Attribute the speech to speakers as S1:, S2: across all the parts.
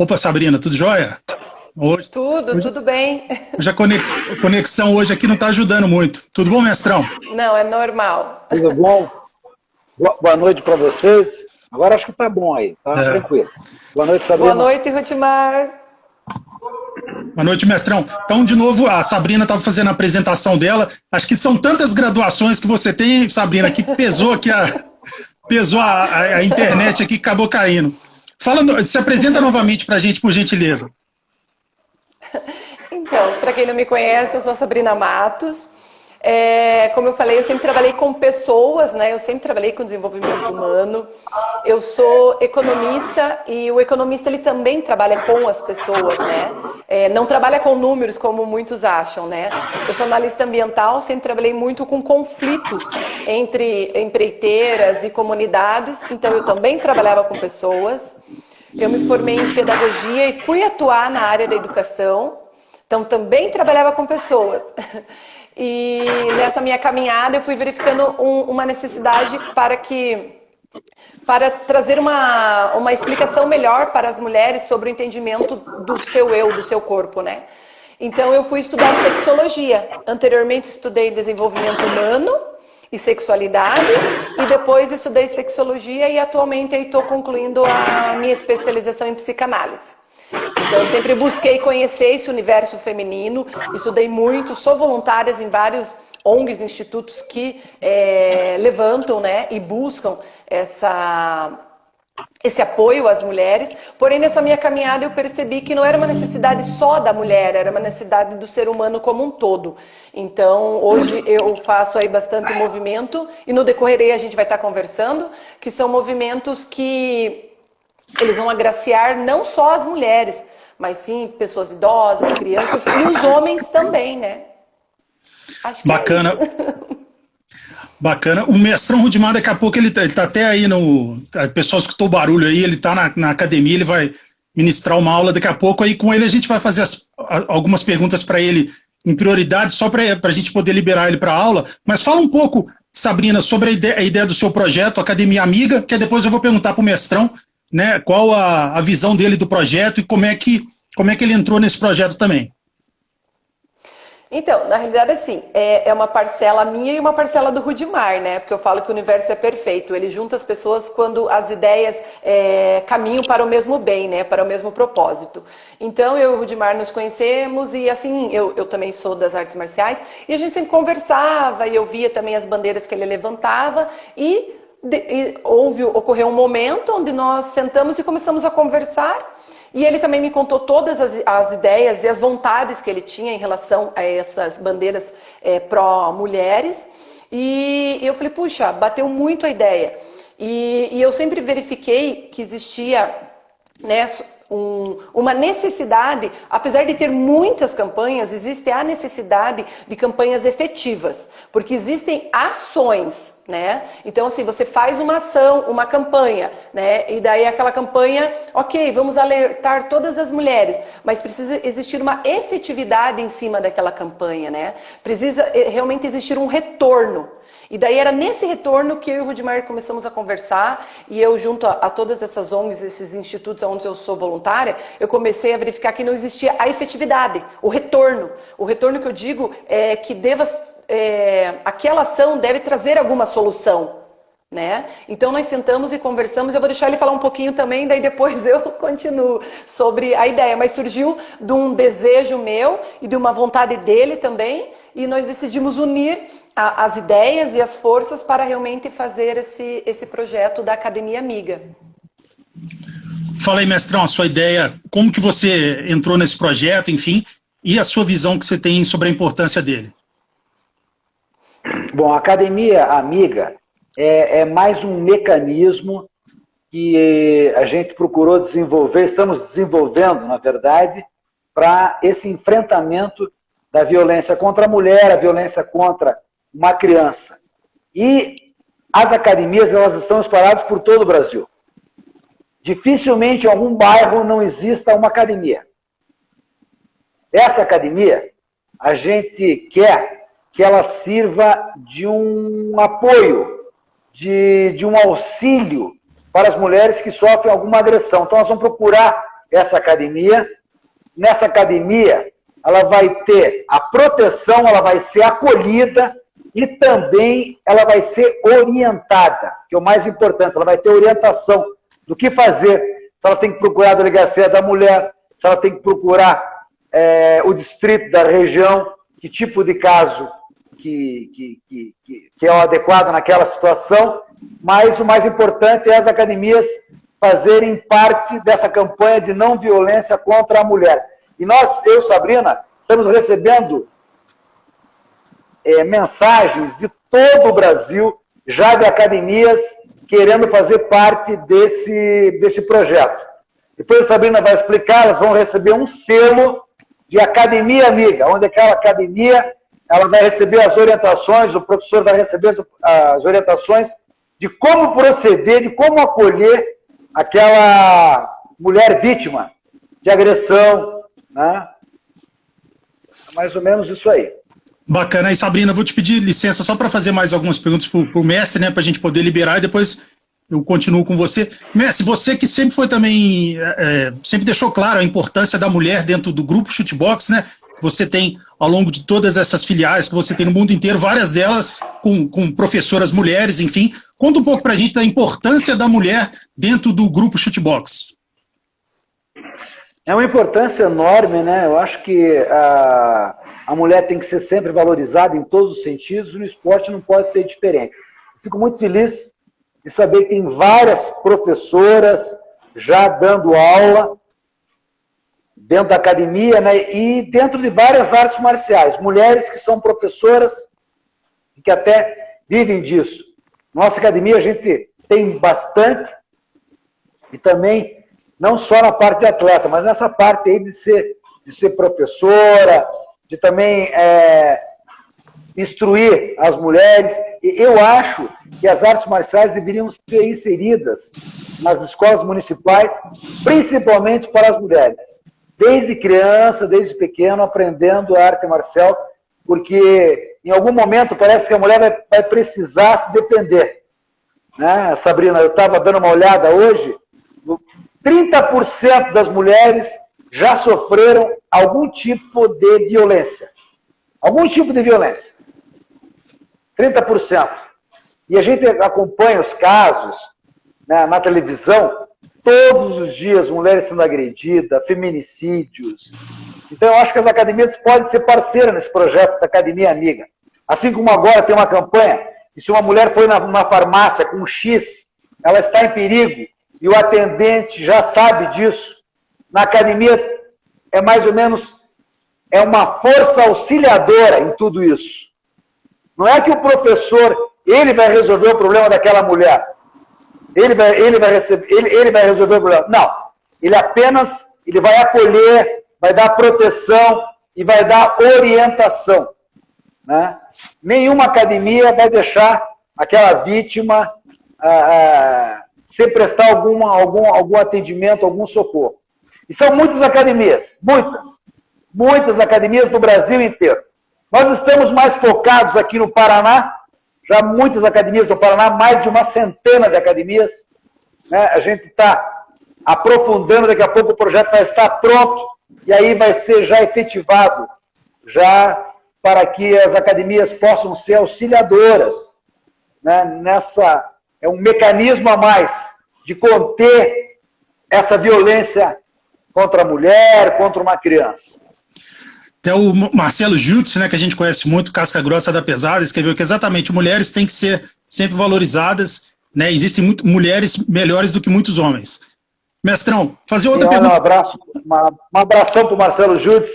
S1: Opa, Sabrina, tudo jóia? Hoje,
S2: Tudo bem.
S1: hoje a conexão hoje aqui não está ajudando muito. Tudo bom, mestrão?
S2: Não, é normal.
S3: Tudo bom? Boa noite para vocês. Agora acho que tá bom aí, tá tranquilo. Boa noite, Sabrina.
S2: Boa noite, Rutimar.
S1: Boa noite, mestrão. Então, de novo, a Sabrina estava fazendo a apresentação dela. Acho que são tantas graduações que você tem, Sabrina, que pesou aqui a internet aqui, que acabou caindo. Se apresenta novamente para a gente, por gentileza.
S2: Então, para quem não me conhece, eu sou a Sabrina Matos. Como eu falei, eu sempre trabalhei com pessoas, né? Eu sempre trabalhei com desenvolvimento humano. Eu sou economista e o economista ele também trabalha com as pessoas, né? Não trabalha com números como muitos acham, né? Eu sou analista ambiental, sempre trabalhei muito com conflitos entre empreiteiras e comunidades, então eu também trabalhava com pessoas. Eu me formei em pedagogia e fui atuar na área da educação, então também trabalhava com pessoas. E nessa minha caminhada eu fui verificando uma necessidade para trazer uma explicação melhor para as mulheres sobre o entendimento do seu eu, do seu corpo, né? Então eu fui estudar sexologia. Anteriormente estudei desenvolvimento humano e sexualidade, e depois estudei sexologia e atualmente estou concluindo a minha especialização em psicanálise. Então eu sempre busquei conhecer esse universo feminino, estudei muito, sou voluntária em vários ONGs, institutos que levantam, né, e buscam esse apoio às mulheres. Porém, nessa minha caminhada eu percebi que não era uma necessidade só da mulher, era uma necessidade do ser humano como um todo. Então, hoje eu faço aí bastante movimento, e no decorrer aí a gente vai estar conversando, que são movimentos que eles vão agraciar não só as mulheres, mas sim pessoas idosas, crianças e os homens também, né? Acho que
S1: bacana. Bacana. O mestrão Rudimar, daqui a pouco, ele tá até aí no... O pessoal escutou o barulho aí, ele tá na academia, ele vai ministrar uma aula daqui a pouco, aí com ele a gente vai fazer algumas perguntas para ele em prioridade, só para a gente poder liberar ele para a aula. Mas fala um pouco, Sabrina, sobre a ideia do seu projeto, Academia Amiga, que depois eu vou perguntar para o mestrão, né, qual a visão dele do projeto e como é que ele entrou nesse projeto também.
S2: Então, na realidade, assim, é uma parcela minha e uma parcela do Rudimar, né? Porque eu falo que o universo é perfeito. Ele junta as pessoas quando as ideias caminham para o mesmo bem, né? Para o mesmo propósito. Então, eu e o Rudimar nos conhecemos e, assim, eu também sou das artes marciais. E a gente sempre conversava e eu via também as bandeiras que ele levantava ocorreu um momento onde nós sentamos e começamos a conversar. E ele também me contou todas as ideias e as vontades que ele tinha em relação a essas bandeiras pró-mulheres. E eu falei, puxa, bateu muito a ideia. E eu sempre verifiquei que existia, né, uma necessidade, apesar de ter muitas campanhas, existe a necessidade de campanhas efetivas, porque existem ações, né? Então, assim, você faz uma ação, uma campanha, né? E daí aquela campanha, ok, vamos alertar todas as mulheres, mas precisa existir uma efetividade em cima daquela campanha, né? Precisa realmente existir um retorno. E daí era nesse retorno que eu e o Rudimar começamos a conversar, e eu junto a todas essas ONGs, esses institutos onde eu sou voluntária, eu comecei a verificar que não existia a efetividade, o retorno. O retorno que eu digo é que aquela ação deve trazer alguma solução, né? Então nós sentamos e conversamos, eu vou deixar ele falar um pouquinho também, daí depois eu continuo sobre a ideia, mas surgiu de um desejo meu e de uma vontade dele também, e nós decidimos unir as ideias e as forças para realmente fazer esse projeto da Academia Amiga.
S1: Fala aí, mestrão, a sua ideia, como que você entrou nesse projeto, enfim, e a sua visão que você tem sobre a importância dele.
S3: Bom, a Academia Amiga é mais um mecanismo que a gente procurou desenvolver, estamos desenvolvendo, na verdade, para esse enfrentamento da violência contra a mulher, a violência contra uma criança. E as academias, elas estão espalhadas por todo o Brasil. Dificilmente em algum bairro não exista uma academia. Essa academia, a gente quer que ela sirva de um apoio, de um auxílio para as mulheres que sofrem alguma agressão. Então nós vamos procurar essa academia. Nessa academia, ela vai ter a proteção, ela vai ser acolhida e também ela vai ser orientada, que é o mais importante, ela vai ter orientação do que fazer, se ela tem que procurar a delegacia da mulher, se ela tem que procurar o distrito da região, que tipo de caso que é o adequado naquela situação, mas o mais importante é as academias fazerem parte dessa campanha de não violência contra a mulher. E nós, eu, Sabrina, estamos recebendo mensagens de todo o Brasil, já de academias, querendo fazer parte desse projeto. Depois a Sabrina vai explicar, elas vão receber um selo de Academia Amiga, onde aquela academia ela vai receber as orientações, o professor vai receber as orientações de como proceder, de como acolher aquela mulher vítima de agressão, né? É mais ou menos isso aí.
S1: Bacana. Aí, Sabrina, vou te pedir licença só para fazer mais algumas perguntas para o mestre, né, para a gente poder liberar e depois eu continuo com você. Mestre, você que sempre foi também, sempre deixou claro a importância da mulher dentro do grupo Chutebox, né? Você tem, ao longo de todas essas filiais que você tem no mundo inteiro, várias delas com professoras mulheres, enfim. Conta um pouco para a gente da importância da mulher dentro do grupo Chutebox.
S3: É uma importância enorme, né? Eu acho que a mulher tem que ser sempre valorizada em todos os sentidos, e no esporte não pode ser diferente. Fico muito feliz de saber que tem várias professoras já dando aula dentro da academia, né, e dentro de várias artes marciais. Mulheres que são professoras e que até vivem disso. Nossa academia a gente tem bastante, e também não só na parte de atleta, mas nessa parte aí de ser professora, de também instruir as mulheres. E eu acho que as artes marciais deveriam ser inseridas nas escolas municipais, principalmente para as mulheres. Desde criança, desde pequeno, aprendendo a arte marcial, porque em algum momento parece que a mulher vai precisar se defender. Né, Sabrina, eu estava dando uma olhada hoje, 30% das mulheres já sofreram algum tipo de violência. Algum tipo de violência. 30%. E a gente acompanha os casos, né, na televisão, todos os dias mulheres sendo agredidas, feminicídios. Então eu acho que as academias podem ser parceiras nesse projeto da Academia Amiga. Assim como agora tem uma campanha, que se uma mulher foi na farmácia com um X, ela está em perigo, e o atendente já sabe disso. Na academia é mais ou menos uma força auxiliadora em tudo isso. Não é que o professor, ele vai resolver o problema daquela mulher. Ele vai resolver o problema. Não. Ele vai acolher, vai dar proteção e vai dar orientação. Né? Nenhuma academia vai deixar aquela vítima sem prestar algum atendimento, algum socorro. E são muitas academias, muitas academias do Brasil inteiro. Nós estamos mais focados aqui no Paraná, já muitas academias do Paraná, mais de uma centena de academias. Né? A gente está aprofundando, daqui a pouco o projeto vai estar pronto, e aí vai ser já efetivado, já para que as academias possam ser auxiliadoras. Né? É um mecanismo a mais de conter essa violência contra a mulher, contra uma criança.
S1: Até o Marcelo Jutz, né, que a gente conhece muito, Casca Grossa da Pesada, escreveu que exatamente mulheres têm que ser sempre valorizadas, né, existem mulheres melhores do que muitos homens. Mestrão, fazer outra pergunta.
S3: Um abração para o Marcelo Jutz,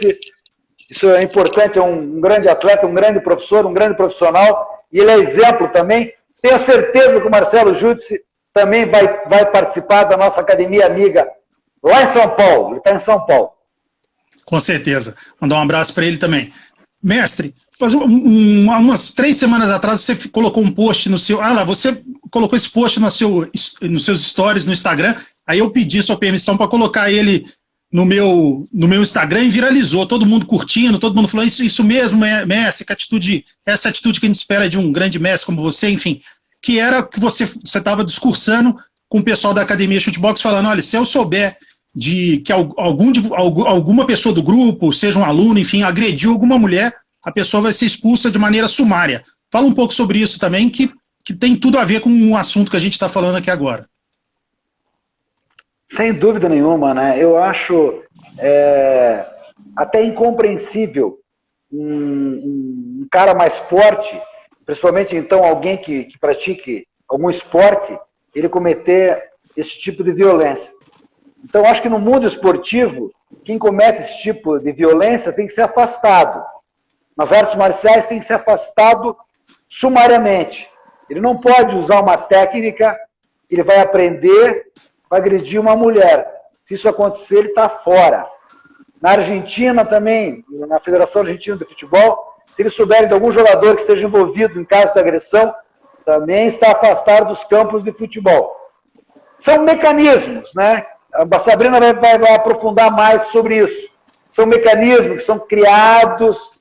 S3: isso é importante, é um grande atleta, um grande professor, um grande profissional, e ele é exemplo também. Tenho certeza que o Marcelo Jutz também vai participar da nossa Academia Amiga lá em São Paulo, ele está em São Paulo.
S1: Com certeza. Mandar um abraço para ele também. Mestre, umas 3 semanas atrás você colocou um post no seu... você colocou esse post nos seus stories no Instagram, aí eu pedi sua permissão para colocar ele no meu Instagram e viralizou, todo mundo curtindo, todo mundo falou, isso mesmo, mestre, essa atitude que a gente espera de um grande mestre como você, enfim, que era que você estava discursando com o pessoal da Academia Chutebox, falando, olha, se eu souber de que alguma pessoa do grupo, seja um aluno, enfim, agrediu alguma mulher, a pessoa vai ser expulsa de maneira sumária. Fala um pouco sobre isso também, que tem tudo a ver com o assunto que a gente está falando aqui agora.
S3: Sem dúvida nenhuma, né? Eu acho até incompreensível um cara mais forte, principalmente então alguém que pratique algum esporte, ele cometer esse tipo de violência. Então, acho que no mundo esportivo, quem comete esse tipo de violência tem que ser afastado. Nas artes marciais tem que ser afastado sumariamente. Ele não pode usar uma técnica que ele vai aprender para agredir uma mulher. Se isso acontecer, ele está fora. Na Argentina também, na Federação Argentina de Futebol, se eles souberem de algum jogador que esteja envolvido em caso de agressão, também está afastado dos campos de futebol. São mecanismos, né? A Sabrina vai aprofundar mais sobre isso. São mecanismos que são criados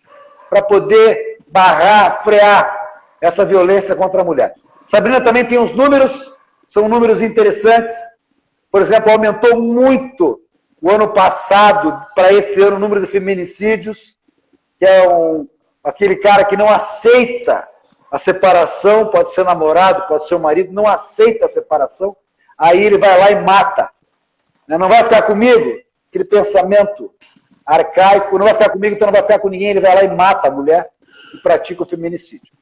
S3: para poder barrar, frear essa violência contra a mulher. Sabrina também tem uns números, são números interessantes. Por exemplo, aumentou muito o ano passado para esse ano o número de feminicídios, que é aquele cara que não aceita a separação, pode ser namorado, pode ser o marido, não aceita a separação, aí ele vai lá e mata. Não vai ficar comigo? Aquele pensamento arcaico, não vai ficar comigo, então não vai ficar com ninguém, ele vai lá e mata a mulher e pratica o feminicídio.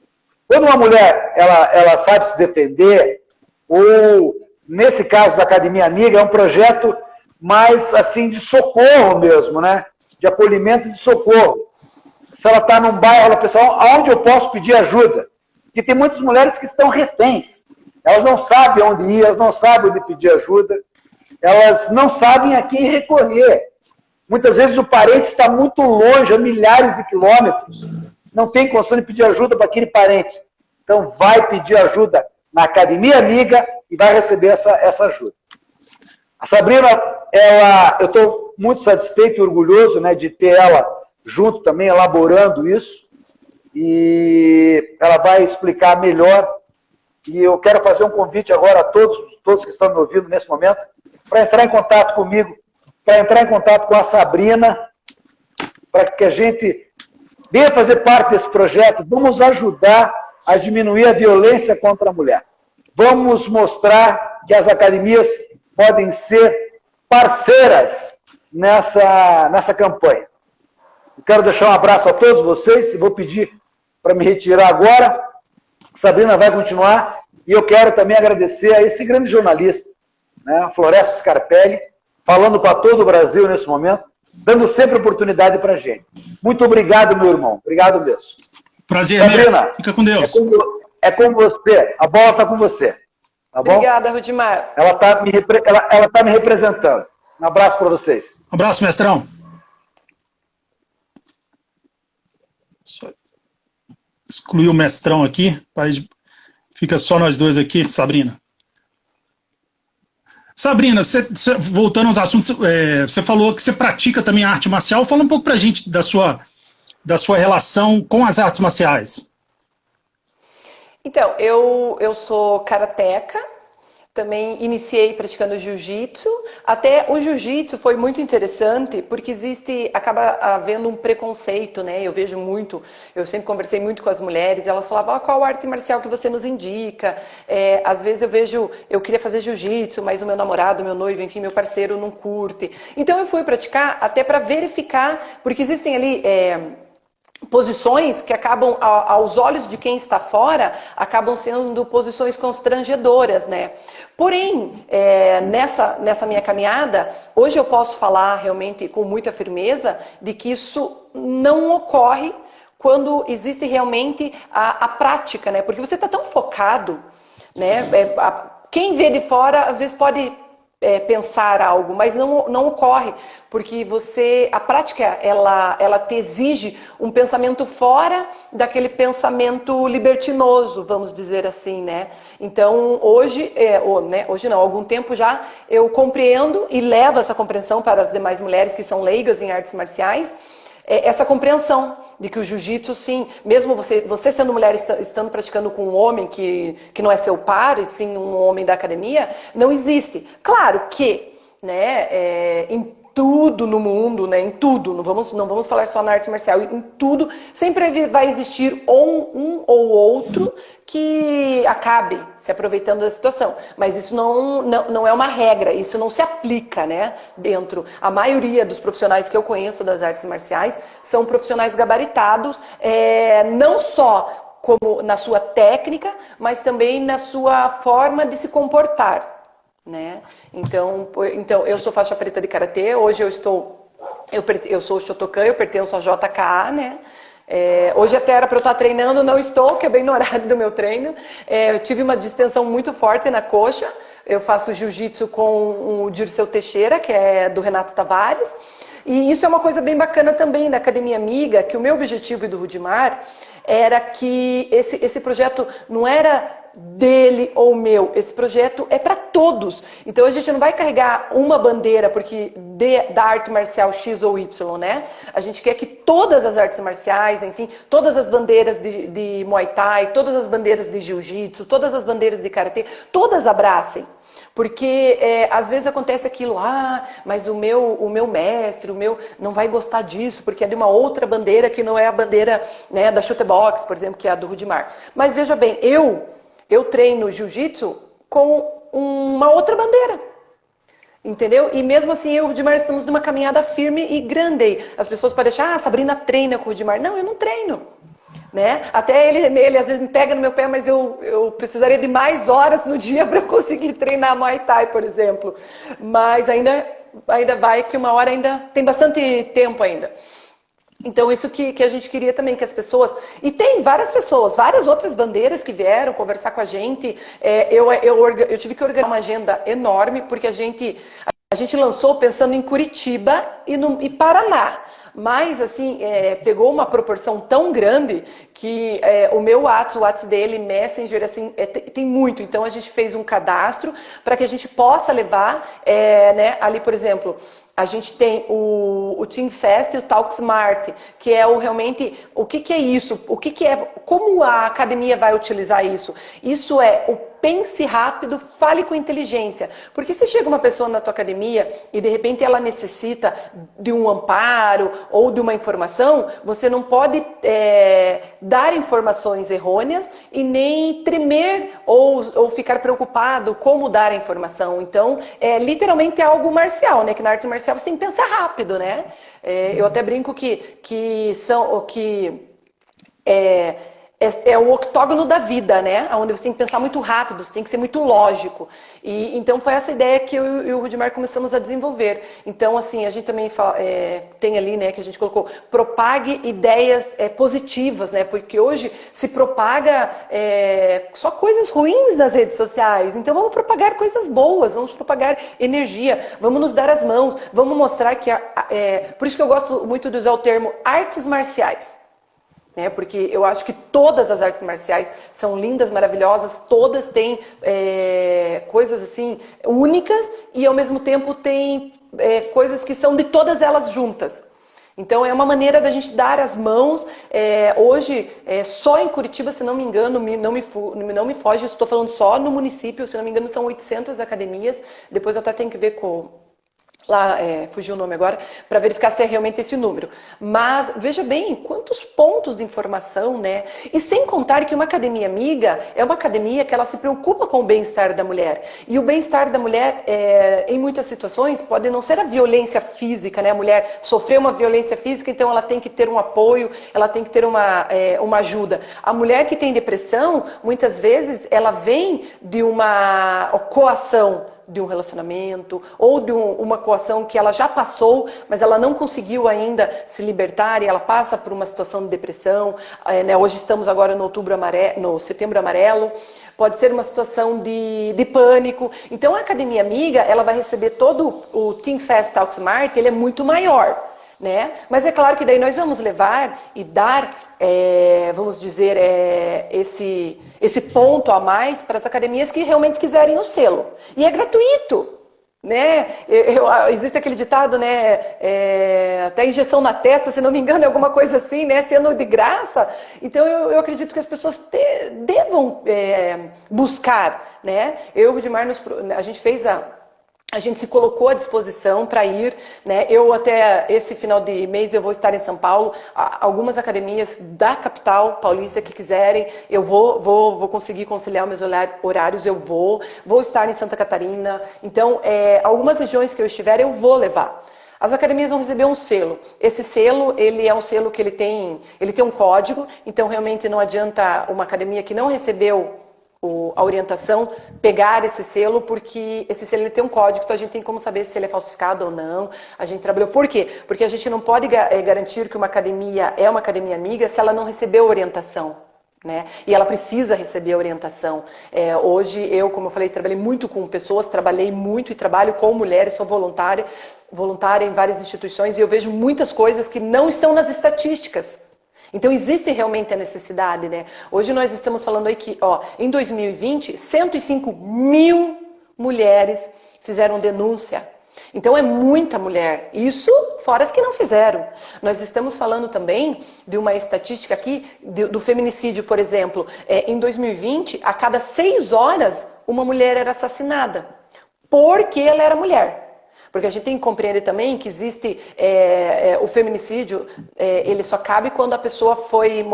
S3: Quando uma mulher ela sabe se defender, ou nesse caso da Academia Amiga, é um projeto mais assim de socorro mesmo, né? De acolhimento e de socorro. Se ela está num bairro, ela pessoal, aonde eu posso pedir ajuda? Porque tem muitas mulheres que estão reféns. Elas não sabem onde ir, elas não sabem onde pedir ajuda, elas não sabem a quem recorrer. Muitas vezes o parente está muito longe, a milhares de quilômetros, não tem condição de pedir ajuda para aquele parente. Então vai pedir ajuda na Academia Amiga e vai receber essa ajuda. A Sabrina, eu estou muito satisfeito e orgulhoso, né, de ter ela junto também, elaborando isso, e ela vai explicar melhor. E eu quero fazer um convite agora a todos que estão me ouvindo nesse momento, para entrar em contato comigo, para entrar em contato com a Sabrina, para que a gente venha fazer parte desse projeto. Vamos ajudar a diminuir a violência contra a mulher. Vamos mostrar que as academias podem ser parceiras nessa campanha. Eu quero deixar um abraço a todos vocês e vou pedir para me retirar agora. A Sabrina vai continuar e eu quero também agradecer a esse grande jornalista, né, Florestan Scarpelli, falando para todo o Brasil nesse momento, dando sempre oportunidade para a gente. Muito obrigado, meu irmão. Obrigado mesmo.
S1: Prazer,
S3: Sabrina,
S1: Mestre. Fica com Deus.
S3: É com você. A bola está com você. Tá bom?
S2: Obrigada, Rudimar.
S3: Ela está me representando. Um abraço para vocês.
S1: Um abraço, mestrão. Só excluir o mestrão aqui. Fica só nós dois aqui, Sabrina. Sabrina, voltando aos assuntos, você falou que você pratica também arte marcial. Fala um pouco pra gente da sua relação com as artes marciais.
S2: Então, eu sou karateca, também iniciei praticando jiu-jitsu. Até o jiu-jitsu foi muito interessante, porque acaba havendo um preconceito, né? Eu vejo muito, eu sempre conversei muito com as mulheres, elas falavam, qual arte marcial que você nos indica? Às vezes eu queria fazer jiu-jitsu, mas o meu namorado, meu noivo, enfim, meu parceiro não curte. Então eu fui praticar até para verificar, porque existem ali posições que acabam, aos olhos de quem está fora, acabam sendo posições constrangedoras, né? Porém, nessa minha caminhada, hoje eu posso falar realmente com muita firmeza de que isso não ocorre quando existe realmente a prática, né? Porque você está tão focado, né? Quem vê de fora, às vezes pode pensar algo, mas não ocorre, porque a prática, ela te exige um pensamento fora daquele pensamento libertinoso, vamos dizer assim, né? Então, hoje não, há algum tempo já, eu compreendo e levo essa compreensão para as demais mulheres que são leigas em artes marciais, essa compreensão de que o jiu-jitsu, sim, mesmo você sendo mulher, estando praticando com um homem que não é seu par, e sim um homem da academia, não existe. Claro que né, em tudo no mundo, né, em tudo, não vamos falar só na arte marcial, em tudo, sempre vai existir um ou outro que acabe se aproveitando da situação, mas isso não é uma regra, isso não se aplica, né, dentro. A maioria dos profissionais que eu conheço das artes marciais são profissionais gabaritados, não só como na sua técnica, mas também na sua forma de se comportar. Né? Então, eu sou faixa preta de karatê, hoje eu sou Shotokan, eu pertenço ao JKA, né? Hoje até era para eu estar treinando, não estou, que é bem no horário do meu treino. Eu tive uma distensão muito forte na coxa, eu faço jiu-jitsu com o Dirceu Teixeira, que é do Renato Tavares, e isso é uma coisa bem bacana também da Academia Amiga, que o meu objetivo e do Rudimar era que esse projeto não era dele ou meu, esse projeto é para todos. Então a gente não vai carregar uma bandeira porque da arte marcial X ou Y, né? A gente quer que todas as artes marciais, enfim, todas as bandeiras de Muay Thai, todas as bandeiras de Jiu-Jitsu, todas as bandeiras de Karatê, todas abracem. Porque às vezes acontece aquilo, mas o meu mestre, não vai gostar disso, porque é de uma outra bandeira que não é a bandeira, né, da Chute Box, por exemplo, que é a do Rudimar. Mas veja bem, eu treino jiu-jitsu com uma outra bandeira, entendeu? E mesmo assim, eu e o Rudimar estamos numa caminhada firme e grande. As pessoas podem achar, Sabrina treina com o Rudimar. Não, eu não treino. Né? Até ele às vezes me pega no meu pé, mas eu precisaria de mais horas no dia para eu conseguir treinar Muay Thai, por exemplo. Mas ainda vai que uma hora ainda tem bastante tempo ainda. Então isso que a gente queria também, que as pessoas... E tem várias pessoas, várias outras bandeiras que vieram conversar com a gente. Eu tive que organizar uma agenda enorme, porque a gente lançou pensando em Curitiba e Paraná. Mas, assim, pegou uma proporção tão grande que o meu WhatsApp, o WhatsApp dele, Messenger, assim, tem muito. Então, a gente fez um cadastro para que a gente possa levar, né, ali, por exemplo... A gente tem o Team Fest e o Talk Smart, que é realmente o que é isso, como a academia vai utilizar isso. Isso é o pense rápido, fale com inteligência. Porque se chega uma pessoa na tua academia e de repente ela necessita de um amparo ou de uma informação, você não pode dar informações errôneas e nem tremer ou ficar preocupado como dar a informação. Então, literalmente é algo marcial, né? Que na arte marcial você tem que pensar rápido, né? Eu até brinco que é o octógono da vida, né? Onde você tem que pensar muito rápido, você tem que ser muito lógico. E então foi essa ideia que eu e o Rudimar começamos a desenvolver. Então, assim, a gente também tem ali, né, que a gente colocou, propague ideias positivas, né? Porque hoje se propaga só coisas ruins nas redes sociais. Então vamos propagar coisas boas, vamos propagar energia, vamos nos dar as mãos, vamos mostrar que... por isso que eu gosto muito de usar o termo artes marciais. Porque eu acho que todas as artes marciais são lindas, maravilhosas, todas têm coisas assim únicas e ao mesmo tempo tem coisas que são de todas elas juntas. Então é uma maneira da gente dar as mãos. Hoje, só em Curitiba, se não me engano, não me foge, estou falando só no município, se não me engano são 800 academias, depois eu até tenho que ver lá, fugiu o nome agora, para verificar se é realmente esse o número. Mas, veja bem, quantos pontos de informação, né? E sem contar que uma academia amiga é uma academia que ela se preocupa com o bem-estar da mulher. E o bem-estar da mulher, em muitas situações, pode não ser a violência física, né? A mulher sofreu uma violência física, então ela tem que ter um apoio, ela tem que ter uma ajuda. A mulher que tem depressão, muitas vezes, ela vem de uma coação, de um relacionamento ou de uma coação que ela já passou, mas ela não conseguiu ainda se libertar e ela passa por uma situação de depressão. Né? Hoje estamos agora no Setembro Amarelo. Pode ser uma situação de pânico. Então a Academia Amiga, ela vai receber todo o Team Fest Talk Smart, ele é muito maior. Né? Mas é claro que daí nós vamos levar e dar, vamos dizer, esse ponto a mais para as academias que realmente quiserem o selo. E é gratuito, né? Existe aquele ditado, né? Até injeção na testa, se não me engano, é alguma coisa assim, né? Sendo de graça. Então eu acredito que as pessoas devam buscar, né? Eu e o Rudimar, a gente fez A gente se colocou à disposição para ir, né? Eu até esse final de mês eu vou estar em São Paulo. Algumas academias da capital paulista que quiserem, eu vou conseguir conciliar os meus horários, eu vou estar em Santa Catarina. Então, algumas regiões que eu estiver, eu vou levar. As academias vão receber um selo. Esse selo, ele é um selo que ele tem um código, então realmente não adianta uma academia que não recebeu a orientação pegar esse selo, porque esse selo ele tem um código, então a gente tem como saber se ele é falsificado ou não. A gente trabalhou. Por quê? Porque a gente não pode garantir que uma academia é uma academia amiga se ela não recebeu orientação, né? E ela precisa receber orientação. Hoje eu, como eu falei, trabalhei muito com pessoas, trabalhei muito e trabalho com mulheres, sou voluntária em várias instituições e eu vejo muitas coisas que não estão nas estatísticas. Então, existe realmente a necessidade, né? Hoje nós estamos falando aí que, em 2020, 105 mil mulheres fizeram denúncia. Então, é muita mulher. Isso fora as que não fizeram. Nós estamos falando também de uma estatística aqui, do feminicídio, por exemplo. Em 2020, a cada 6 horas, uma mulher era assassinada. Porque ela era mulher. Porque a gente tem que compreender também que existe o feminicídio, ele só cabe quando a pessoa foi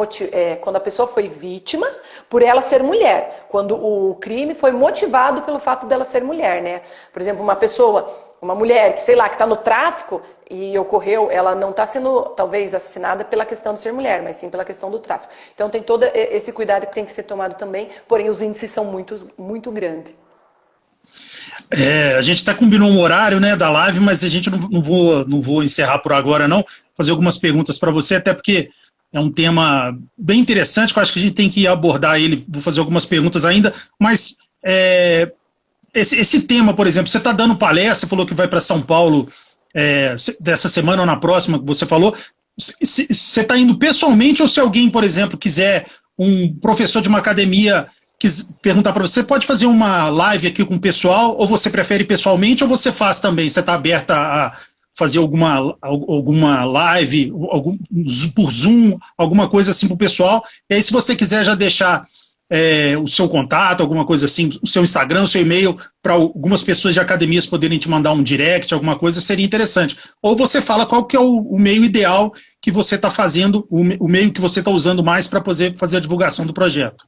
S2: vítima por ela ser mulher, quando o crime foi motivado pelo fato dela ser mulher, né? Por exemplo, uma mulher que, sei lá, que está no tráfico e ocorreu, ela não está sendo, talvez, assassinada pela questão de ser mulher, mas sim pela questão do tráfico. Então tem todo esse cuidado que tem que ser tomado também, porém os índices são muito grandes.
S1: A gente até combinou um horário, né, da live, mas a gente não vou encerrar por agora, não. Fazer algumas perguntas para você, até porque é um tema bem interessante, que eu acho que a gente tem que abordar ele. Vou fazer algumas perguntas ainda, mas esse tema, por exemplo, você está dando palestra, falou que vai para São Paulo dessa semana ou na próxima, que você falou. Você está indo pessoalmente ou se alguém, por exemplo, quiser, um professor de uma academia perguntar para você, pode fazer uma live aqui com o pessoal, ou você prefere pessoalmente, ou você faz também? Você está aberta a fazer alguma live, por Zoom, alguma coisa assim para o pessoal? E aí, se você quiser já deixar o seu contato, alguma coisa assim, o seu Instagram, o seu e-mail, para algumas pessoas de academias poderem te mandar um direct, alguma coisa, seria interessante. Ou você fala qual que é o meio ideal que você está fazendo, o meio que você está usando mais para poder fazer a divulgação do projeto.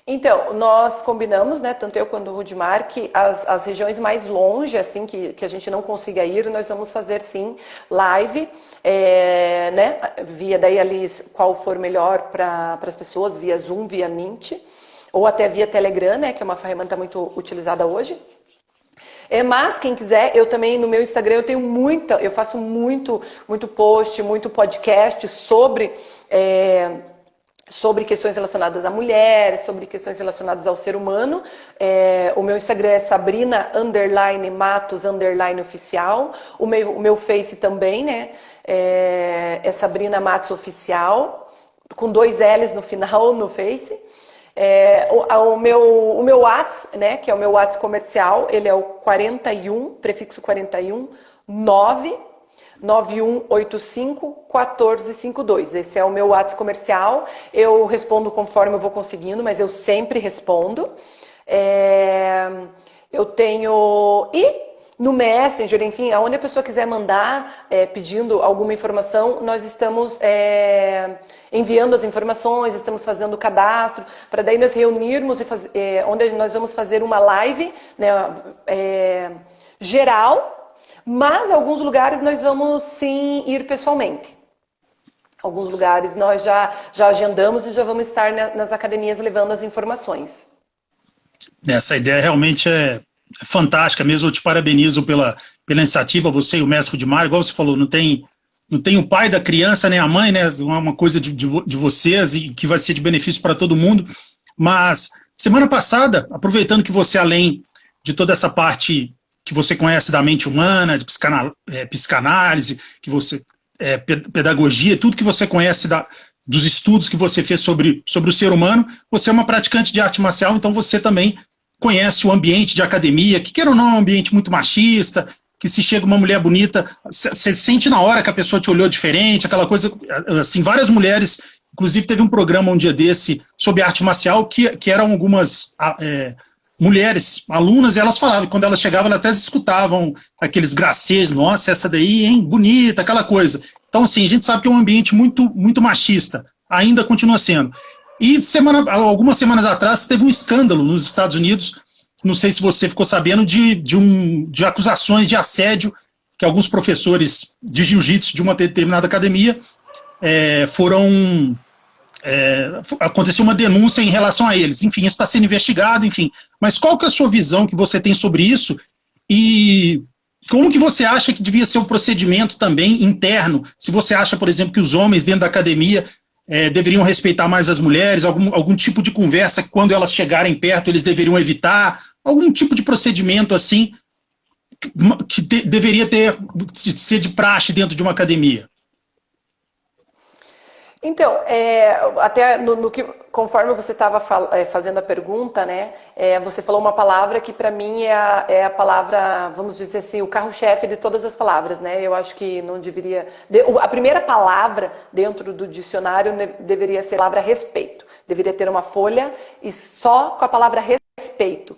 S2: Então, nós combinamos, né, tanto eu quanto o Rudimar, que as regiões mais longe, assim, que a gente não consiga ir, nós vamos fazer, sim, live, né, via daí ali, qual for melhor para as pessoas, via Zoom, via Meet, ou até via Telegram, né, que é uma ferramenta muito utilizada hoje. Mas quem quiser, eu também no meu Instagram eu faço muito post, muito podcast sobre questões relacionadas à mulher, sobre questões relacionadas ao ser humano. O meu Instagram é Sabrina_Matos_oficial. O meu Face também, né? É Sabrina Matos Oficial, com 2 L's no final no Face. O meu WhatsApp, né? Que é o meu WhatsApp comercial, ele é o 41, prefixo 41, 9185-1452. Esse é o meu WhatsApp comercial. Eu respondo conforme eu vou conseguindo, mas eu sempre respondo. Eu tenho... E no Messenger, enfim, aonde a pessoa quiser mandar, pedindo alguma informação, nós estamos enviando as informações, estamos fazendo o cadastro, para daí nós reunirmos e onde nós vamos fazer uma live, né, geral. Mas em alguns lugares nós vamos sim ir pessoalmente. Alguns lugares nós já agendamos e já vamos estar nas academias levando as informações.
S1: Essa ideia realmente é fantástica mesmo. Eu te parabenizo pela iniciativa, você e o mestre Rudimar. Igual você falou, não tem o pai da criança nem a mãe, né? É uma coisa de vocês e que vai ser de benefício para todo mundo. Mas semana passada, aproveitando que você, além de toda essa parte que você conhece da mente humana, de psicanálise, que você pedagogia, tudo que você conhece dos estudos que você fez sobre o ser humano, você é uma praticante de arte marcial, então você também conhece o ambiente de academia, que queira ou não é um ambiente muito machista, que se chega uma mulher bonita, você sente na hora que a pessoa te olhou diferente, aquela coisa, assim, várias mulheres, inclusive teve um programa um dia desse sobre arte marcial, que eram algumas mulheres, alunas, e elas falavam, quando elas chegavam, elas até escutavam aqueles gracejos, nossa, essa daí, hein, bonita, aquela coisa. Então, assim, a gente sabe que é um ambiente muito machista, ainda continua sendo. E algumas semanas atrás teve um escândalo nos Estados Unidos, não sei se você ficou sabendo, de acusações de assédio que alguns professores de jiu-jitsu de uma determinada academia aconteceu uma denúncia em relação a eles. Enfim, isso está sendo investigado, enfim. Mas qual que é a sua visão que você tem sobre isso? E como que você acha que devia ser o procedimento também interno? Se você acha, por exemplo, que os homens dentro da academia deveriam respeitar mais as mulheres, algum tipo de conversa que quando elas chegarem perto eles deveriam evitar, algum tipo de procedimento assim que deveria ser de praxe dentro de uma academia?
S2: Então, até conforme você estava fazendo a pergunta, né, você falou uma palavra que para mim é a palavra, vamos dizer assim, o carro-chefe de todas as palavras, né? Eu acho que não deveria... A primeira palavra dentro do dicionário deveria ser a palavra respeito. Deveria ter uma folha e só com a palavra respeito.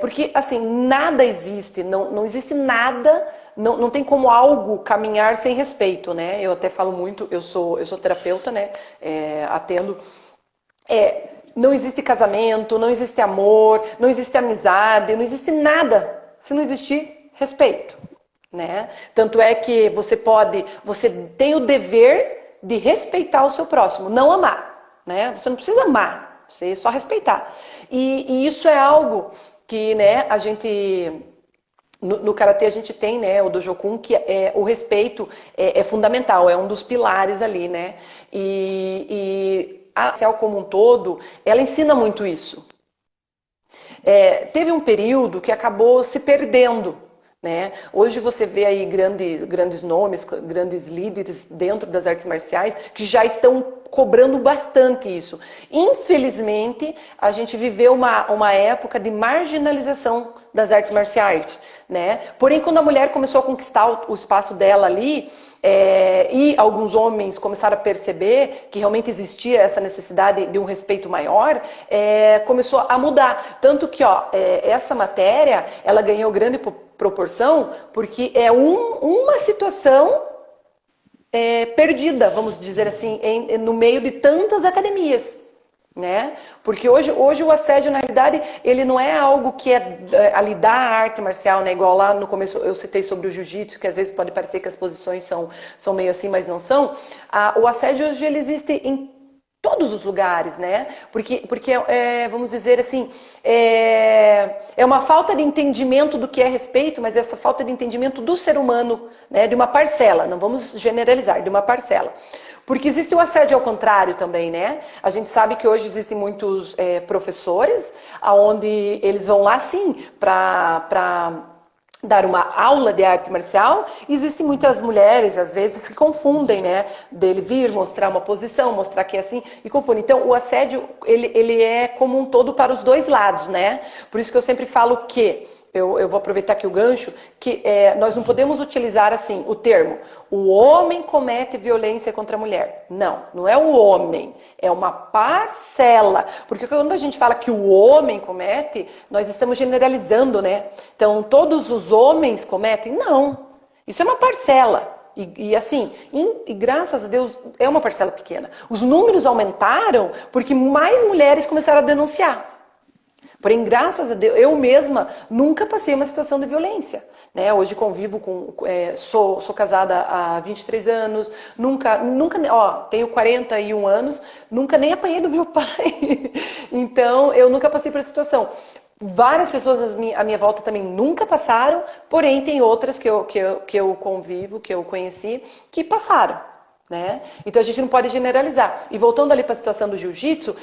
S2: Porque, assim, nada existe, não existe nada... Não tem como algo caminhar sem respeito, né? Eu até falo muito, eu sou terapeuta, né? Atendo. Não existe casamento, não existe amor, não existe amizade, não existe nada se não existir respeito, né? Tanto é que você tem o dever de respeitar o seu próximo, não amar, né? Você não precisa amar, você só respeitar. E isso é algo que, né, a gente... No Karatê a gente tem, né, o Dojokun, que o respeito é fundamental, é um dos pilares ali, né? E a marcial como um todo, ela ensina muito isso. Teve um período que acabou se perdendo, né? Hoje você vê aí grandes nomes, grandes líderes dentro das artes marciais que já estão cobrando bastante isso. Infelizmente, a gente viveu uma época de marginalização das artes marciais, né? Porém, quando a mulher começou a conquistar o espaço dela ali, e alguns homens começaram a perceber que realmente existia essa necessidade de um respeito maior, começou a mudar. Tanto que, essa matéria, ela ganhou grande proporção porque é uma situação perdida, vamos dizer assim, no meio de tantas academias, né? Porque hoje o assédio, na realidade, ele não é algo que ali da arte marcial, né? Igual lá no começo eu citei sobre o jiu-jitsu, que às vezes pode parecer que as posições são meio assim, mas não são. O assédio hoje ele existe em todos os lugares, né? Porque vamos dizer assim, é uma falta de entendimento do que é respeito, mas essa falta de entendimento do ser humano, né? De uma parcela, não vamos generalizar, de uma parcela. Porque existe o assédio ao contrário também, né? A gente sabe que hoje existem muitos professores, onde eles vão lá, sim, para dar uma aula de arte marcial. Existem muitas mulheres, às vezes, que confundem, né? Dele vir, mostrar uma posição, mostrar que é assim, e confunde. Então, o assédio, ele é como um todo para os dois lados, né? Por isso que eu sempre falo que, eu vou aproveitar aqui o gancho, que nós não podemos utilizar, assim, o termo, o homem comete violência contra a mulher. Não é o homem, é uma parcela. Porque quando a gente fala que o homem comete, nós estamos generalizando, né? Então, todos os homens cometem? Não. Isso é uma parcela. E assim, e graças a Deus, é uma parcela pequena. Os números aumentaram porque mais mulheres começaram a denunciar. Porém, graças a Deus, eu mesma nunca passei uma situação de violência, né? Hoje convivo sou casada há 23 anos, nunca, tenho 41 anos, nunca nem apanhei do meu pai. Então, eu nunca passei por essa situação. Várias pessoas à minha volta também nunca passaram, porém tem outras que eu convivo, que eu conheci, que passaram. Né? Então a gente não pode generalizar. E voltando ali para a situação do jiu-jitsu,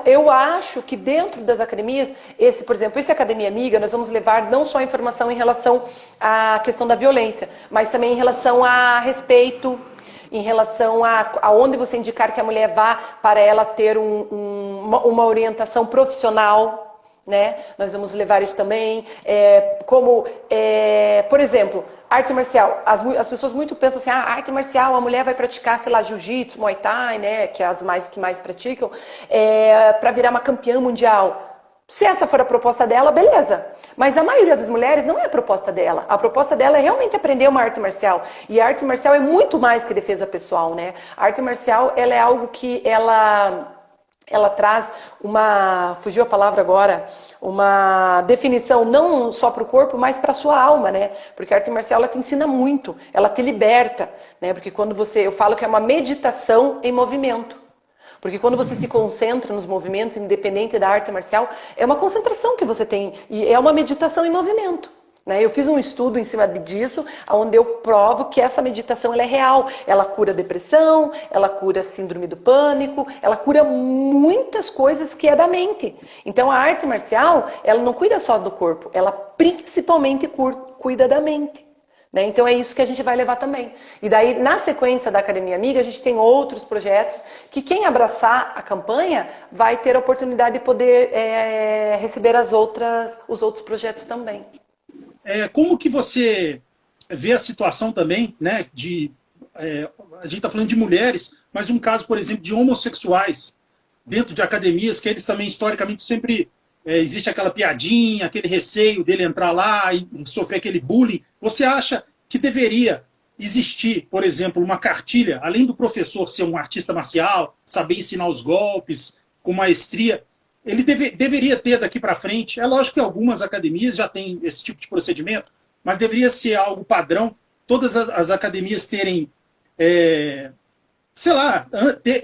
S2: eu acho que dentro das academias, por exemplo, essa academia amiga, nós vamos levar não só informação em relação à questão da violência, mas também em relação a respeito, em relação a onde você indicar que a mulher vá para ela ter uma orientação profissional. Né? Nós vamos levar isso também, por exemplo, arte marcial. As pessoas muito pensam assim, arte marcial, a mulher vai praticar, sei lá, jiu-jitsu, muay thai, né? Que é as que mais praticam, para virar uma campeã mundial. Se essa for a proposta dela, beleza. Mas a maioria das mulheres não é a proposta dela. A proposta dela é realmente aprender uma arte marcial. E a arte marcial é muito mais que defesa pessoal, né? A arte marcial, ela é algo que ela traz uma, fugiu a palavra agora, uma definição não só para o corpo, mas para a sua alma, né? Porque a arte marcial, ela te ensina muito, ela te liberta, né? Porque quando eu falo que é uma meditação em movimento. Porque quando você se concentra nos movimentos, independente da arte marcial, é uma concentração que você tem e é uma meditação em movimento. Né? Eu fiz um estudo em cima disso, onde eu provo que essa meditação ela é real. Ela cura depressão, ela cura síndrome do pânico, ela cura muitas coisas que é da mente. Então a arte marcial, ela não cuida só do corpo, ela principalmente cuida da mente. Então é isso que a gente vai levar também. E daí, na sequência da Academia Amiga, a gente tem outros projetos que quem abraçar a campanha vai ter a oportunidade de poder receber os outros projetos também.
S1: Como que você vê a situação também, né, a gente está falando de mulheres, mas um caso, por exemplo, de homossexuais dentro de academias, que eles também, historicamente, sempre existe aquela piadinha, aquele receio dele entrar lá e sofrer aquele bullying. Você acha que deveria existir, por exemplo, uma cartilha, além do professor ser um artista marcial, saber ensinar os golpes com maestria, ele deveria ter daqui para frente, é lógico que algumas academias já têm esse tipo de procedimento, mas deveria ser algo padrão, todas as academias terem, sei lá,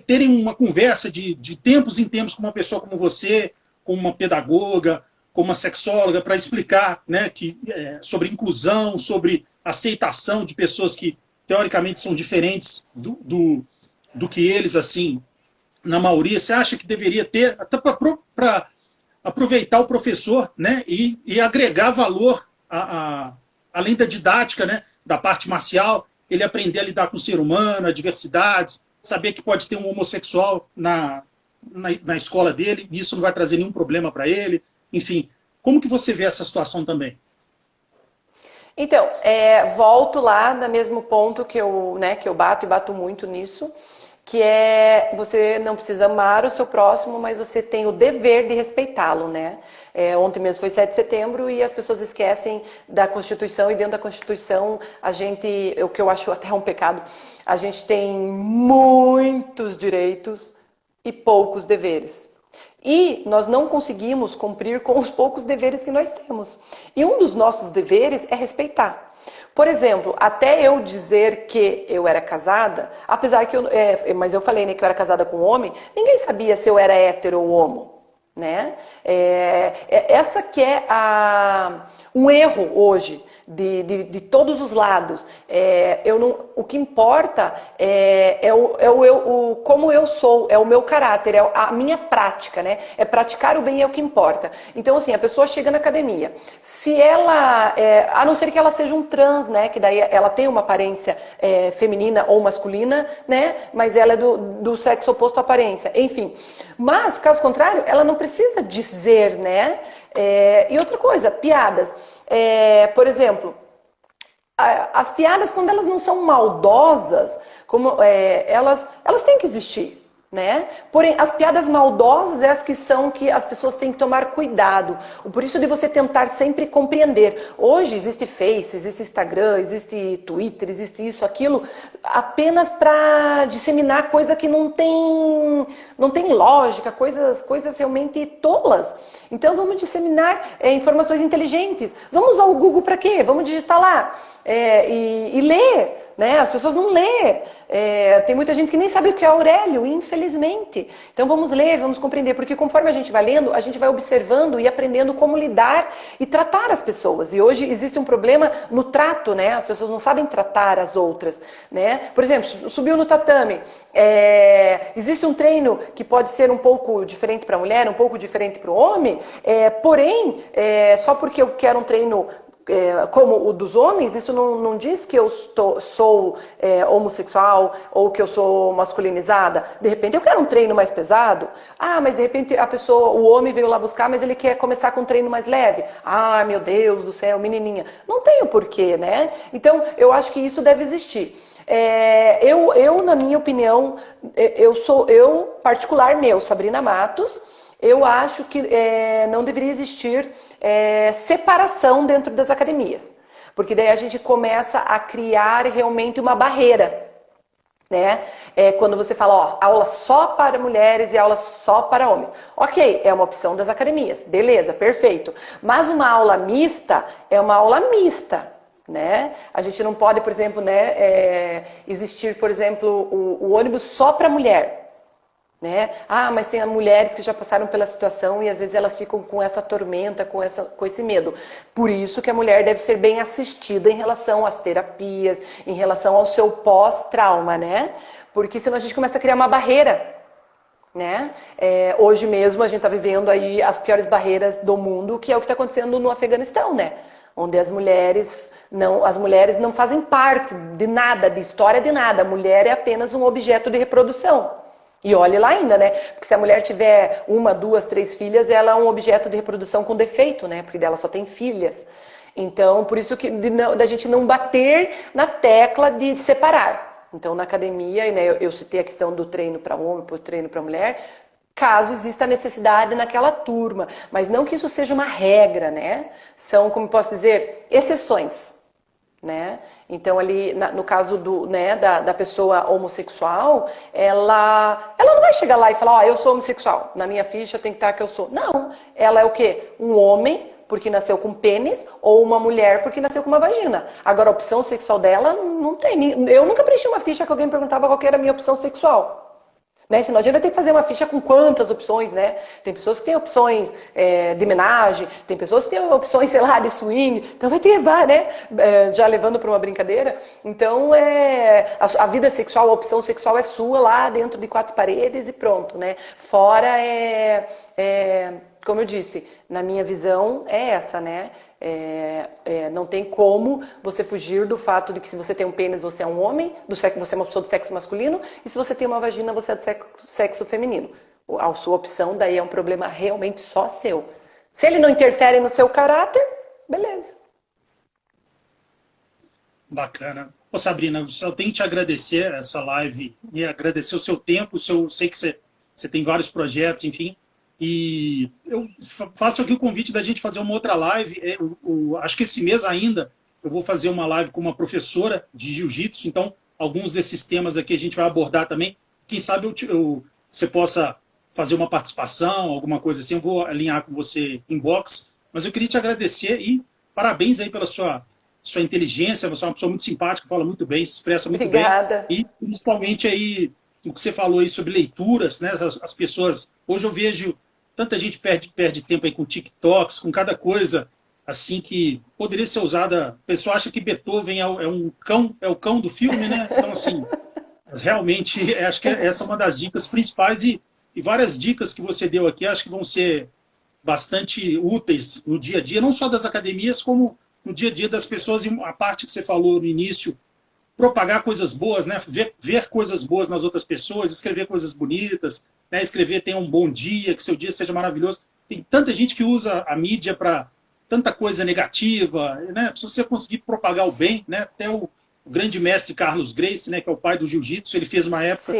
S1: terem uma conversa de tempos em tempos com uma pessoa como você, com uma pedagoga, com uma sexóloga, para explicar, né, sobre inclusão, sobre aceitação de pessoas que, teoricamente, são diferentes do que eles, assim, na maioria. Você acha que deveria ter, até para aproveitar o professor, né, e agregar valor, além da didática, né, da parte marcial, ele aprender a lidar com o ser humano, a diversidades, saber que pode ter um homossexual na escola dele, e isso não vai trazer nenhum problema para ele. Enfim, como que você vê essa situação também?
S2: Então, volto lá no mesmo ponto que eu bato muito nisso, que você não precisa amar o seu próximo, mas você tem o dever de respeitá-lo, né? Ontem mesmo foi 7 de setembro e as pessoas esquecem da Constituição, e dentro da Constituição, o que eu acho até um pecado, a gente tem muitos direitos e poucos deveres. E nós não conseguimos cumprir com os poucos deveres que nós temos. E um dos nossos deveres é respeitar. Por exemplo, até eu dizer que eu era casada, apesar que mas eu falei, né, que eu era casada com um homem, ninguém sabia se eu era hétero ou homo. Né? Essa que é um erro hoje de todos os lados. O que importa como eu sou, é o meu caráter, é a minha prática, né? É praticar o bem, é o que importa. Então, assim, a pessoa chega na academia, se ela, a não ser que ela seja um trans, né? Que daí ela tem uma aparência feminina ou masculina, né? Mas ela é do sexo oposto à aparência, enfim. Mas, caso contrário, ela não precisa dizer, né? E outra coisa, piadas. Por exemplo, as piadas, quando elas não são maldosas, elas têm que existir. Né? Porém, as piadas maldosas as que as pessoas têm que tomar cuidado. Por isso de você tentar sempre compreender. Hoje existe Face, existe Instagram, existe Twitter, existe isso, aquilo, apenas para disseminar coisa que não tem lógica, coisas realmente tolas. Então vamos disseminar informações inteligentes. Vamos usar o Google para quê? Vamos digitar lá e ler. Né? As pessoas não lêem. Tem muita gente que nem sabe o que é Aurélio, infelizmente. Então vamos ler, vamos compreender, porque conforme a gente vai lendo, a gente vai observando e aprendendo como lidar e tratar as pessoas. E hoje existe um problema no trato, né? As pessoas não sabem tratar as outras. Né? Por exemplo, subiu no tatame. Existe um treino que pode ser um pouco diferente para a mulher, um pouco diferente para o homem, porém, só porque eu quero um treino como o dos homens, isso não diz que eu sou homossexual ou que eu sou masculinizada. De repente eu quero um treino mais pesado. Mas de repente o homem veio lá buscar, mas ele quer começar com um treino mais leve. Meu Deus do céu, menininha. Não tem o porquê, né? Então eu acho que isso deve existir. Na minha opinião, particular meu, Sabrina Matos, Eu acho que não deveria existir separação dentro das academias, porque daí a gente começa a criar realmente uma barreira, né? Quando você fala, ó, aula só para mulheres e aula só para homens. Ok, é uma opção das academias, beleza, perfeito. Mas uma aula mista é uma aula mista, né? A gente não pode, por exemplo, né, existir, por exemplo, o ônibus só para mulher. Né? Ah, mas tem mulheres que já passaram pela situação e às vezes elas ficam com essa tormenta, com esse medo. Por isso que a mulher deve ser bem assistida em relação às terapias, em relação ao seu pós-trauma, né? Porque senão a gente começa a criar uma barreira, né? Hoje mesmo a gente está vivendo aí as piores barreiras do mundo, que é o que está acontecendo no Afeganistão, né? Onde as mulheres não fazem parte de nada, de história de nada. A mulher é apenas um objeto de reprodução. E olhe lá ainda, né? Porque se a mulher tiver 1, 2, 3 filhas, ela é um objeto de reprodução com defeito, né? Porque dela só tem filhas. Então, por isso que da gente não bater na tecla de separar. Então, na academia, né, eu citei a questão do treino para homem, para o treino para mulher, caso exista necessidade naquela turma. Mas não que isso seja uma regra, né? São, como posso dizer, exceções. Né? Então ali no caso da pessoa homossexual, ela não vai chegar lá e falar, eu sou homossexual, na minha ficha tem que estar que eu sou. Não, ela é o quê? Um homem porque nasceu com pênis ou uma mulher porque nasceu com uma vagina. Agora a opção sexual dela não tem. Eu nunca preenchi uma ficha que alguém perguntava qual que era a minha opção sexual. Né? Senão a gente vai ter que fazer uma ficha com quantas opções, né? Tem pessoas que têm opções de homenagem, tem pessoas que têm opções, sei lá, de swing. Então vai ter, né? Já levando para uma brincadeira. Então a vida sexual, a opção sexual é sua lá dentro de 4 paredes e pronto, né? Fora como eu disse, na minha visão é essa, né? Não tem como você fugir do fato de que se você tem um pênis, você é um homem, você é uma pessoa do sexo masculino, e se você tem uma vagina, você é do sexo feminino. A sua opção daí é um problema realmente só seu. Se ele não interfere no seu caráter, beleza.
S1: Bacana. Ô Sabrina, eu só tenho que te agradecer essa live e agradecer o seu tempo. Eu sei que você tem vários projetos, enfim. E eu faço aqui o convite da gente fazer uma outra live. Acho que esse mês ainda eu vou fazer uma live com uma professora de jiu-jitsu. Então, alguns desses temas aqui a gente vai abordar também. Quem sabe você possa fazer uma participação, alguma coisa assim. Eu vou alinhar com você em box. Mas eu queria te agradecer e parabéns aí pela sua inteligência. Você é uma pessoa muito simpática, fala muito bem, se expressa muito
S2: Obrigada.
S1: bem. E principalmente aí o que você falou aí sobre leituras, né? As pessoas... Hoje eu vejo... Tanta gente perde tempo aí com TikToks, com cada coisa assim que poderia ser usada. O pessoal acha que Beethoven é o cão do filme, né? Então, assim, realmente, acho que essa é uma das dicas principais e várias dicas que você deu aqui, acho que vão ser bastante úteis no dia a dia, não só das academias, como no dia a dia das pessoas. E a parte que você falou no início, propagar coisas boas, né? Ver coisas boas nas outras pessoas, escrever coisas bonitas, né? Escrever tenha um bom dia, que seu dia seja maravilhoso. Tem tanta gente que usa a mídia para tanta coisa negativa, né? Se você conseguir propagar o bem, né? Até o grande mestre Carlos Gracie, né? Que é o pai do jiu-jitsu, ele fez uma época,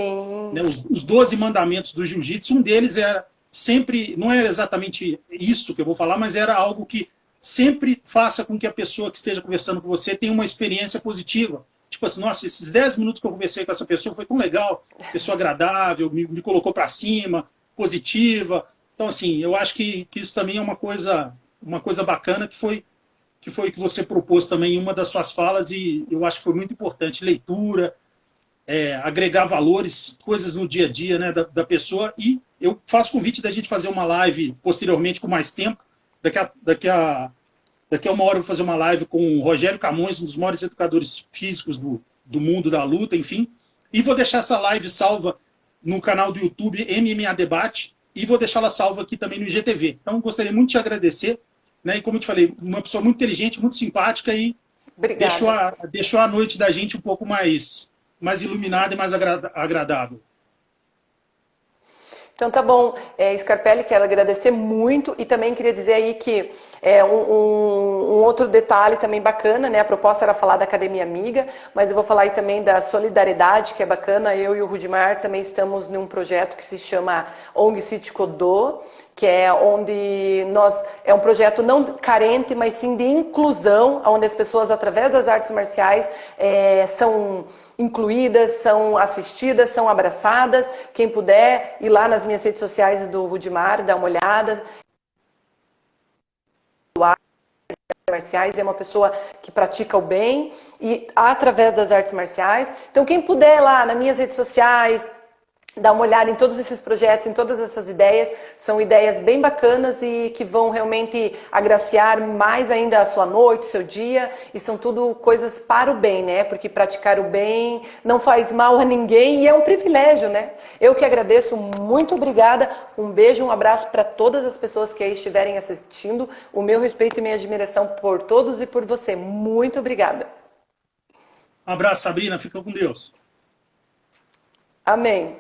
S1: né? Os 12 mandamentos do jiu-jitsu, um deles era sempre, não era exatamente isso que eu vou falar, mas era algo que sempre faça com que a pessoa que esteja conversando com você tenha uma experiência positiva. Tipo assim, nossa, esses 10 minutos que eu conversei com essa pessoa foi tão legal, pessoa agradável, me colocou para cima, positiva. Então, assim, eu acho que isso também é uma coisa bacana que foi que você propôs também em uma das suas falas e eu acho que foi muito importante. Leitura, agregar valores, coisas no dia a dia, né, da pessoa. E eu faço convite da gente fazer uma live posteriormente com mais tempo. Daqui a uma hora eu vou fazer uma live com o Rogério Camões, um dos maiores educadores físicos do mundo da luta, enfim. E vou deixar essa live salva no canal do YouTube MMA Debate e vou deixá-la salva aqui também no IGTV. Então, gostaria muito de te agradecer. Né? E como eu te falei, uma pessoa muito inteligente, muito simpática e deixou a noite da gente um pouco mais iluminada e mais agradável.
S2: Então tá bom, Scarpelli, quero agradecer muito e também queria dizer aí que um outro detalhe também bacana, né? A proposta era falar da Academia Amiga, mas eu vou falar aí também da solidariedade, que é bacana. Eu e o Rudimar também estamos num projeto que se chama ONG City Kodô, que é onde é um projeto não carente, mas sim de inclusão, onde as pessoas, através das artes marciais, são incluídas, são assistidas, são abraçadas. Quem puder ir lá nas minhas redes sociais do Rudimar, dar uma olhada. Marciais, é uma pessoa que pratica o bem e através das artes marciais. Então, quem puder ir lá nas minhas redes sociais, dar uma olhada em todos esses projetos, em todas essas ideias, são ideias bem bacanas e que vão realmente agraciar mais ainda a sua noite, seu dia, e são tudo coisas para o bem, né? Porque praticar o bem não faz mal a ninguém e é um privilégio, né? Eu que agradeço, muito obrigada, um beijo, um abraço para todas as pessoas que aí estiverem assistindo, o meu respeito e minha admiração por todos e por você, muito obrigada.
S1: Um abraço, Sabrina, fica com Deus.
S2: Amém.